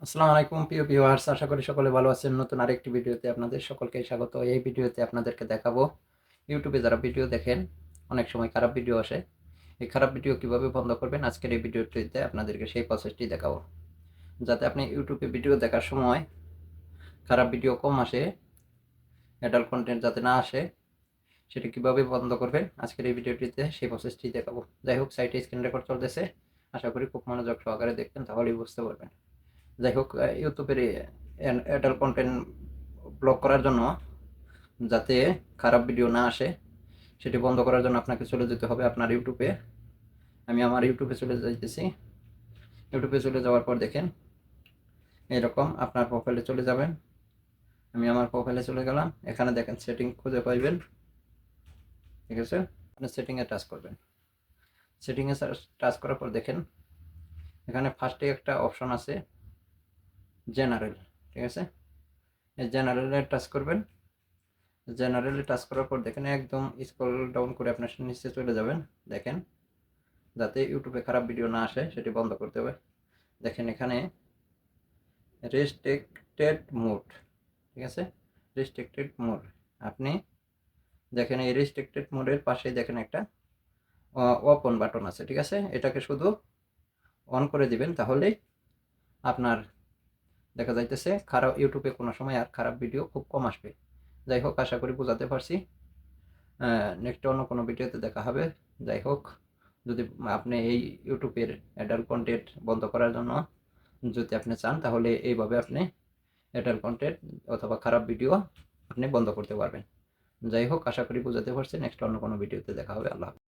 আসসালামু আলাইকুম প্রিয় ভিউয়ার্স, আশা করি সকলে ভালো আছেন। নতুন আরেকটি ভিডিওতে আপনাদের সকলকে স্বাগত। এই ভিডিওতে আপনাদেরকে দেখাবো ইউটিউবে যারা ভিডিও দেখেন অনেক সময় খারাপ ভিডিও আসে, এই খারাপ ভিডিও কিভাবে বন্ধ করবেন আজকের এই ভিডিওটিতে আপনাদেরকে সেই প্রসেসটি দেখাবো, যাতে আপনি ইউটিউবে ভিডিও দেখার সময় খারাপ ভিডিও কম আসে, অ্যাডাল্ট কন্টেন্ট যাতে না আসে, সেটি কিভাবে বন্ধ করবেন আজকের এই ভিডিওটিতে সেই প্রসেসটি দেখাবো। যাই হোক, সাইটে স্ক্রিন রেকর্ড চলতেছে, আশা করি খুব মনোযোগ সহকারে দেখবেন, তাহলেই বুঝতে পারবেন। যাই হোক, ইউটিউবের অ্যাডাল্ট কন্টেন্ট ব্লক করার জন্য, যাতে খারাপ ভিডিও না আসে, সেটি বন্ধ করার জন্য আপনাকে চলে যেতে হবে আপনার ইউটিউবে। আমি আমার ইউটিউবে চলে যাইতেছি। ইউটিউবে চলে যাওয়ার পর দেখেন এরকম আপনার প্রোফাইলে চলে যাবেন। আমি আমার প্রোফাইলে চলে গেলাম। এখানে দেখেন সেটিং খুঁজে পাইবেন, ঠিক আছে? আপনি সেটিংয়ে টাচ করবেন। সেটিংয়ে টাচ করার পর দেখেন এখানে ফার্স্টে একটা অপশন আছে জেনারেল, ঠিক আছে? এই জেনারেলে টাচ করবেন। জেনারেলে টাচ করার পর দেখেন একদম স্ক্রল ডাউন করে আপনার নিচে চলে যাবেন। দেখেন যাতে ইউটিউবে খারাপ ভিডিও না আসে সেটি বন্ধ করতে হবে। দেখেন এখানে রেস্ট্রিক্টেড মোড, ঠিক আছে? রেস্ট্রিক্টেড মোড, আপনি দেখেন এই রেস্ট্রিক্টেড মোডের পাশেই দেখেন একটা ওপেন বাটন আছে, ঠিক আছে? এটাকে শুধু অন করে দিবেন, তাহলেই আপনার দেখা যাইতেছে খারাপ ইউটিউবে কোনো সময় আর খারাপ ভিডিও খুব কম আসবে। যাই হোক, আশা করি বোঝাতে পারছি। নেক্সট অন্য কোনো ভিডিওতে দেখা হবে। যাই হোক, যদি আপনি এই ইউটিউবের অ্যাডাল্ট কন্টেন্ট বন্ধ করার জন্য যদি আপনি চান, তাহলে এইভাবে আপনি অ্যাডাল্ট কন্টেন্ট অথবা খারাপ ভিডিও আপনি বন্ধ করতে পারবেন। যাই হোক, আশা করি বোঝাতে পারছি। নেক্সট অন্য কোনো ভিডিওতে দেখা হবে। আল্লাহ হাফেজ।